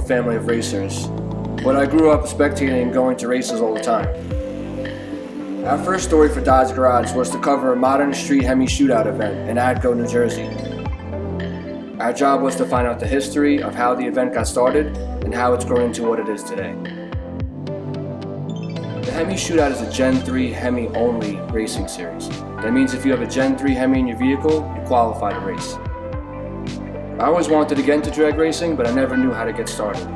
family of racers, but I grew up spectating and going to races all the time. Our first story for Dodge Garage was to cover a modern street Hemi Shootout event in Atco, New Jersey. Our job was to find out the history of how the event got started and how it's grown into what it is today. The Hemi Shootout is a Gen 3 Hemi only racing series. That means if you have a Gen 3 Hemi in your vehicle, you qualify to race. I always wanted to get into drag racing, but I never knew how to get started.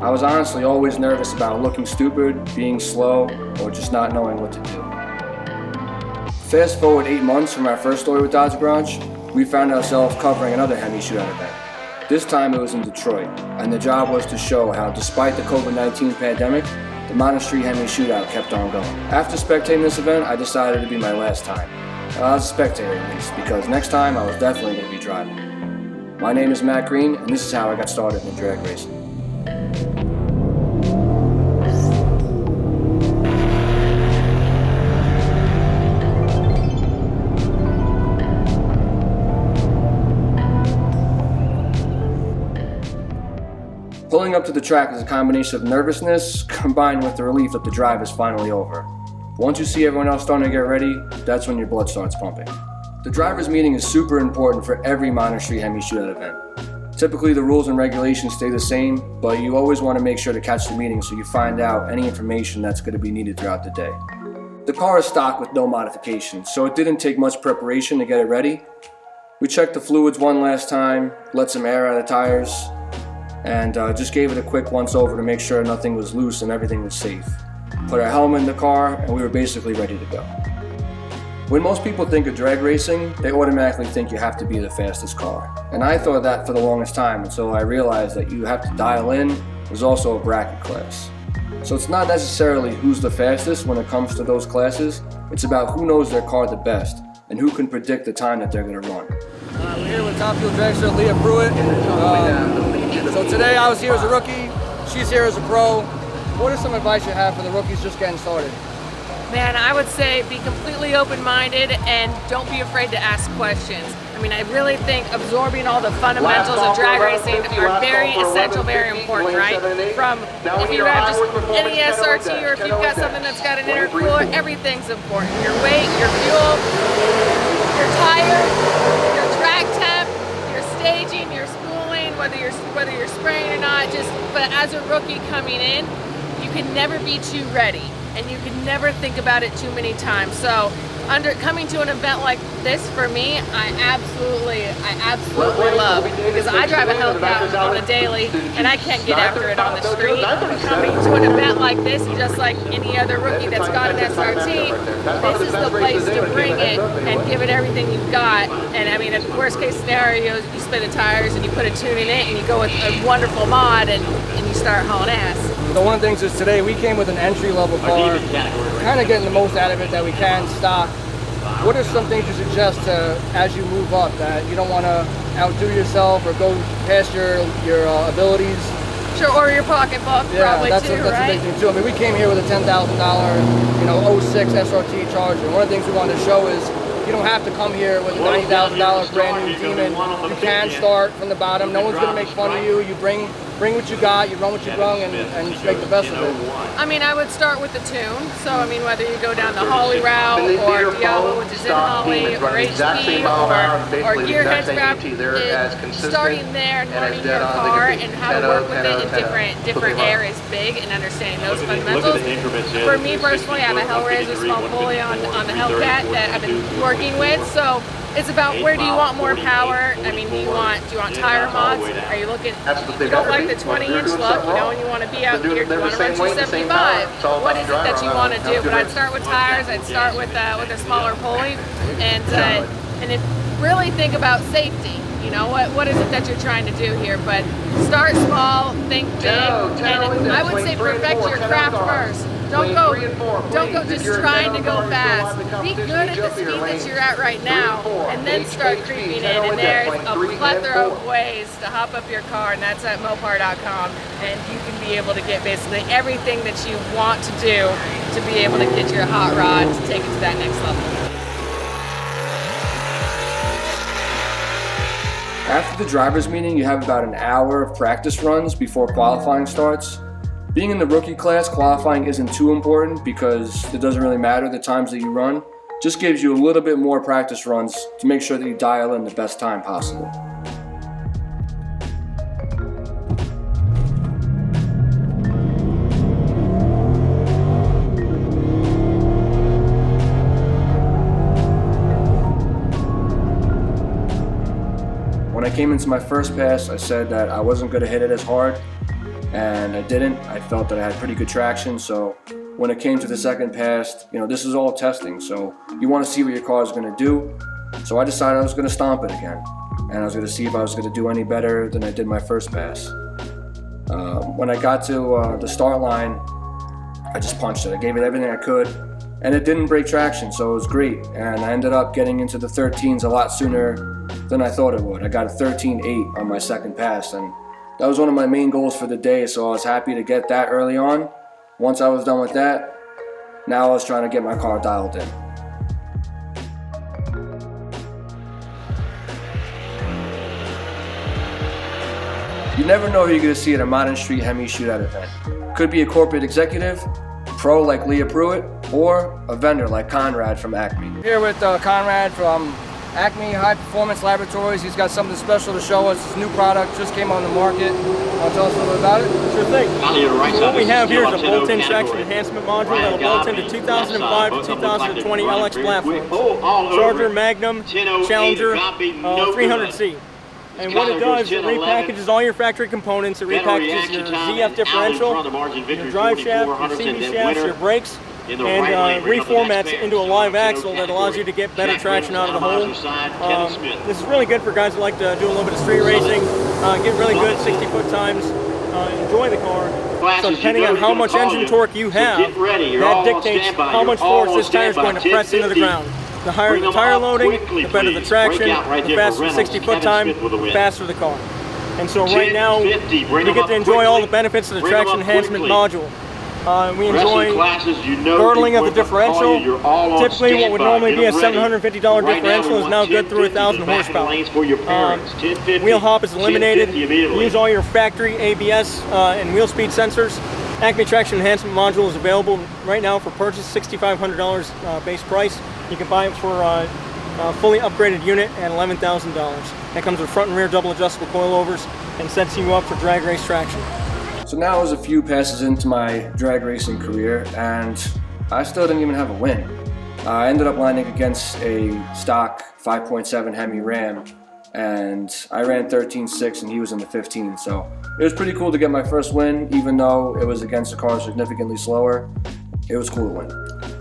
I was honestly always nervous about looking stupid, being slow, or just not knowing what to do. Fast forward 8 months from our first story with Dodge Garage, we found ourselves covering another Hemi Shootout event. This time it was in Detroit, and the job was to show how, despite the COVID-19 pandemic, the Modern Street Hemi Shootout kept on going. After spectating this event, I decided it would be my last time. I was a spectator at least, because next time I was definitely going to be driving. My name is Matt Green, and this is how I got started in drag racing. Pulling up to the track is a combination of nervousness combined with the relief that the drive is finally over. Once you see everyone else starting to get ready, that's when your blood starts pumping. The driver's meeting is super important for every Modern Street Hemi Shootout event. Typically the rules and regulations stay the same, but you always want to make sure to catch the meeting so you find out any information that's going to be needed throughout the day. The car is stock with no modifications, so it didn't take much preparation to get it ready. We checked the fluids one last time, let some air out of the tires, and just gave it a quick once over to make sure nothing was loose and everything was safe. Put our helmet in the car, and we were basically ready to go. When most people think of drag racing, they automatically think you have to be the fastest car. And I thought that for the longest time until I realized that you have to dial in. There's also a bracket class. So it's not necessarily who's the fastest when it comes to those classes. It's about who knows their car the best and who can predict the time that they're going to run. We're here with top fuel dragster Leah Pruett. So today I was here as a rookie, she's here as a pro. What is some advice you have for the rookies just getting started? Man, I would say be completely open-minded and don't be afraid to ask questions. I mean, I really think absorbing all the fundamentals of drag racing are very essential, very important, right? From if you have just any SRT or if you've got something that's got an intercooler, everything's important. Your weight, your fuel, your tire, your track temp, your staging, your spooling, whether you're spraying or not. But as a rookie coming in, you can never be too ready. And you can never think about it too many times. So coming to an event like this for me, I absolutely love, because I drive a Hellcat on the daily and I can't get after it on the street. Coming to an event like this, just like any other rookie that's got an SRT, this is the place to bring it and give it everything you've got. And I mean, in worst case scenario, you spin the tires and you put a tune in it and you go with a wonderful mod and you start hauling ass. So one of the things is today we came with an entry-level car, kind of getting the most out of it that we can stock. What are some things you suggest as you move up that you don't want to outdo yourself or go past your abilities? Sure, or your pocketbook, probably that's too, that's right? a big thing too. I mean, we came here with a $10,000, 06 SRT Charger. One of the things we wanted to show is you don't have to come here with a $90,000 brand new Demon. You can start from the bottom. No one's going to make fun of you. You bring what you got, you run what you brung, and just make the best of it. I mean, I would start with the tune. So, I mean, whether you go down the Holly route, or Diablo, which is in Holly, or HP, or Gearhead Scrap, starting there and learning your car and how to work with it in different areas, big, and understanding those fundamentals. For me personally, I have a Hellraiser small pulley on the Hellcat that I've been working with, so it's about where do you want more power. I mean, do you want tire mods? Are you looking, you don't like the 20-inch look, and you want to be out here, you want to run 275. What is it that you want to do? But I'd start with tires, I'd start with a smaller pulley, and really think about safety. You know, what is it that you're trying to do here? But start small, think big, and I would say perfect your craft first. Don't go just trying to go fast. Be good at the speed that you're at right now, and then start creeping in. And there's a plethora of ways to hop up your car, and that's at mopar.com. And you can be able to get basically everything that you want to do to be able to get your hot rod to take it to that next level. After the driver's meeting, you have about an hour of practice runs before qualifying starts. Being in the rookie class, qualifying isn't too important because it doesn't really matter the times that you run. Just gives you a little bit more practice runs to make sure that you dial in the best time possible. When I came into my first pass, I said that I wasn't going to hit it as hard, and I didn't. I felt that I had pretty good traction, so when it came to the second pass, this is all testing, so you want to see what your car is going to do. So I decided I was going to stomp it again, and I was going to see if I was going to do any better than I did my first pass. When I got to the start line, I just punched it. I gave it everything I could, and it didn't break traction, so it was great. And I ended up getting into the 13s a lot sooner than I thought it would. I got a 13.8 on my second pass, and that was one of my main goals for the day, so I was happy to get that early on. Once I was done with that, now I was trying to get my car dialed in. You never know who you're going to see at a Modern Street Hemi Shootout event. Could be a corporate executive, pro like Leah Pruett, or a vendor like Conrad from Acme. Here with Conrad from Acme High Performance Laboratories. He's got something special to show us. His new product just came on the market. Tell us a little bit about it. Sure thing. So what we have here is a bolt-in traction enhancant module that'll bolt into 2005 to 2020 LX platforms. Charger, Magnum, Challenger, 300C. And what it does, it repackages all your factory components. It repackages your ZF differential, your drive shaft, your CV shafts, your brakes, and reformats into a live axle that allows you to get better traction out of the hole. This is really good for guys that like to do a little bit of street racing, get really good 60-foot times, enjoy the car. So depending on how much engine torque you have, that dictates how much force this tire is going to press into the ground. The higher the tire loading, the better the traction, the faster the 60-foot time, the faster the car. And so right now, we get to enjoy all the benefits of the traction enhancement module. We enjoy girdling of the differential. Typically what would normally be a $750 differential is now good through 1,000 horsepower. Wheel hop is eliminated. Use all your factory ABS and wheel speed sensors. Acme Traction Enhancement Module is available right now for purchase, $6,500 base price. You can buy it for a fully upgraded unit at $11,000. That comes with front and rear double adjustable coilovers and sets you up for drag race traction. So now I was a few passes into my drag racing career, and I still didn't even have a win. I ended up landing against a stock 5.7 Hemi Ram, and I ran 13.6 and he was in the 15, so it was pretty cool to get my first win, even though it was against a car significantly slower. It was cool to win.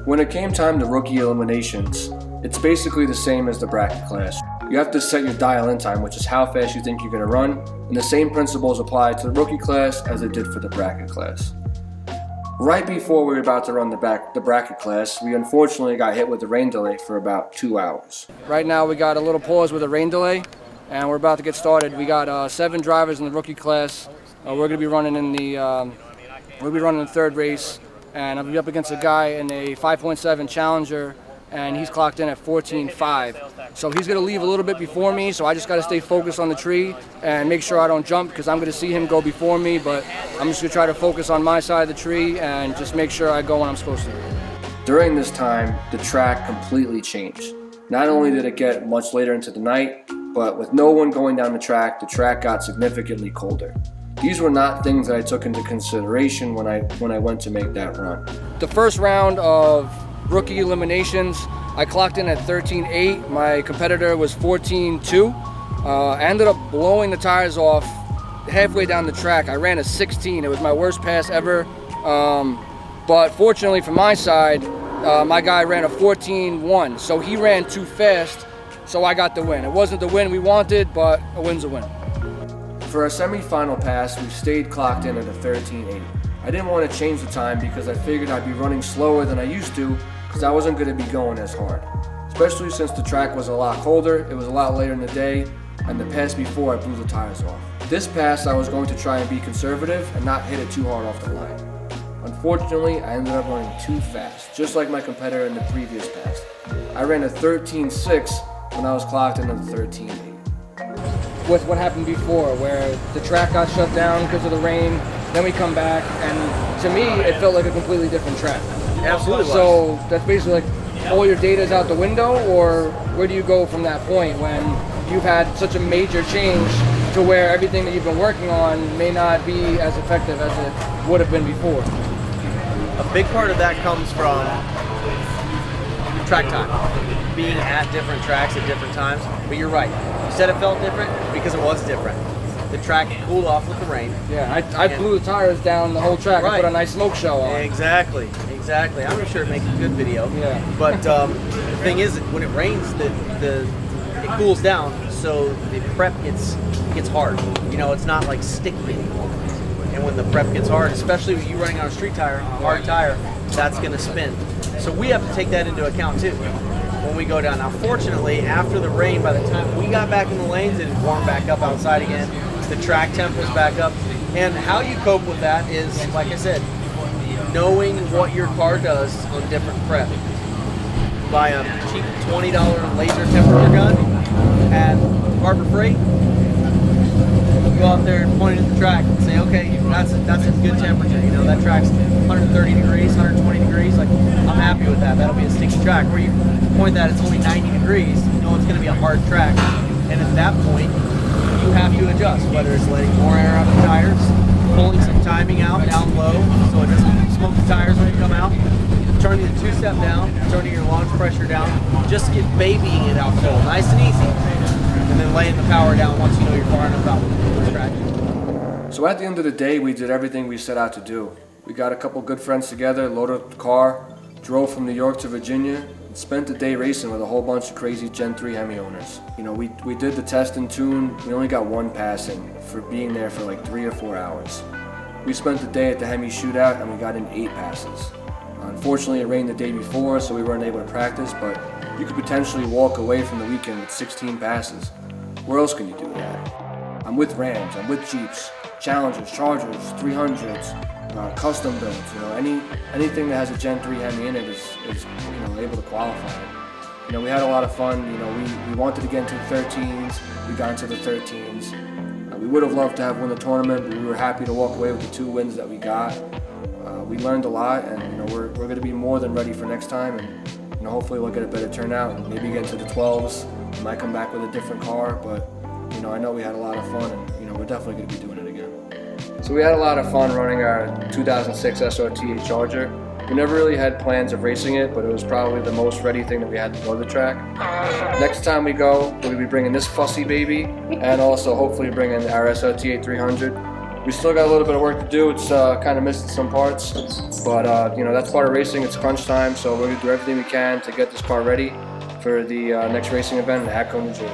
When it came time to rookie eliminations, it's basically the same as the bracket class. You have to set your dial-in time, which is how fast you think you're going to run, and the same principles apply to the rookie class as it did for the bracket class. Right before we were about to run the bracket class, we unfortunately got hit with a rain delay for about 2 hours. Right now we got a little pause with a rain delay, and we're about to get started. We got 7 drivers in the rookie class. We're going to be running in the third race, and I'll be up against a guy in a 5.7 Challenger, and he's clocked in at 14.5. So he's going to leave a little bit before me, so I just got to stay focused on the tree and make sure I don't jump, because I'm going to see him go before me, but I'm just going to try to focus on my side of the tree and just make sure I go when I'm supposed to. During this time, the track completely changed. Not only did it get much later into the night, but with no one going down the track got significantly colder. These were not things that I took into consideration when I went to make that run. The first round of rookie eliminations, I clocked in at 13.8. My competitor was 14.2. I ended up blowing the tires off halfway down the track. I ran a 16. It was my worst pass ever. But fortunately for my side, my guy ran a 14.1. So he ran too fast, so I got the win. It wasn't the win we wanted, but a win's a win. For our semi-final pass, we stayed clocked in at a 13.8. I didn't want to change the time because I figured I'd be running slower than I used to, because I wasn't going to be going as hard. Especially since the track was a lot colder, it was a lot later in the day, and the pass before I blew the tires off. This pass I was going to try and be conservative and not hit it too hard off the line. Unfortunately, I ended up running too fast, just like my competitor in the previous pass. I ran a 13.6 when I was clocked in at a 13.8. with what happened before, where the track got shut down because of the rain. Then we come back, and to me, it felt like a completely different track. Absolutely. So that's basically like all your data's out the window, or where do you go from that point when you've had such a major change to where everything that you've been working on may not be as effective as it would have been before? A big part of that comes from track time, being at different tracks at different times. But you're right. You said it felt different because it was different. The track cooled off with the rain. Yeah, I blew the tires down the whole track. Right. I put a nice smoke show on. Exactly. I'm sure it makes a good video. Yeah. But the thing is, when it rains, it cools down, so the prep gets hard. You know, it's not like sticky anymore. And when the prep gets hard, especially with you running on a street tire, a hard tire, that's going to spin. So we have to take that into account too when we go down. Now, fortunately, after the rain, by the time we got back in the lanes, it had warmed back up outside again. The track temp was back up. And how you cope with that is, like I said, knowing what your car does on different prep. Buy a cheap $20 laser temperature gun at Harbor Freight. Go out there and point it at the track and say, okay, that's a good temperature. You know, that track's 130 degrees, 120 degrees. Like, I'm happy with that. That'll be a sticky track. Where you point that it's only 90 degrees, you know it's going to be a hard track. And at that point, you have to adjust, whether it's letting more air out the tires, pulling some timing out down low so it doesn't smoke the tires when you come out, turning the two-step down, turning your launch pressure down, just get babying it out cold, nice and easy, and then laying the power down once you know you're far enough out with the track. So at the end of the day, we did everything we set out to do. We got a couple good friends together, loaded up the car, drove from New York to Virginia, and spent the day racing with a whole bunch of crazy Gen 3 Hemi owners. You know, we did the test and tune. We only got one passing for being there for like 3 or 4 hours. We spent the day at the Hemi Shootout and we got in 8 passes. Unfortunately, it rained the day before, so we weren't able to practice, but you could potentially walk away from the weekend with 16 passes. Where else can you do that? I'm with Rams, I'm with Jeeps, Challengers, Chargers, 300s, custom builds. You know, anything that has a Gen 3 Hemi in it is able to qualify. You know, we had a lot of fun. You know, we wanted to get into the 13s. We got into the 13s. We would have loved to have won the tournament, but we were happy to walk away with the 2 wins that we got. We learned a lot, and you know, we're going to be more than ready for next time, and you know, hopefully we'll get a better turnout and maybe get into the 12s. We might come back with a different car, but you know, I know we had a lot of fun, and you know, we're definitely going to be doing it again. So we had a lot of fun running our 2006 SRT Charger. We never really had plans of racing it, but it was probably the most ready thing that we had to go to the track. Next time we go, we'll be bringing this fussy baby, and also hopefully bringing our SRT 300. We still got a little bit of work to do. It's kind of missing some parts, but you know, that's part of racing. It's crunch time, so we're going to do everything we can to get this car ready for the next racing event in Atco, New Jersey.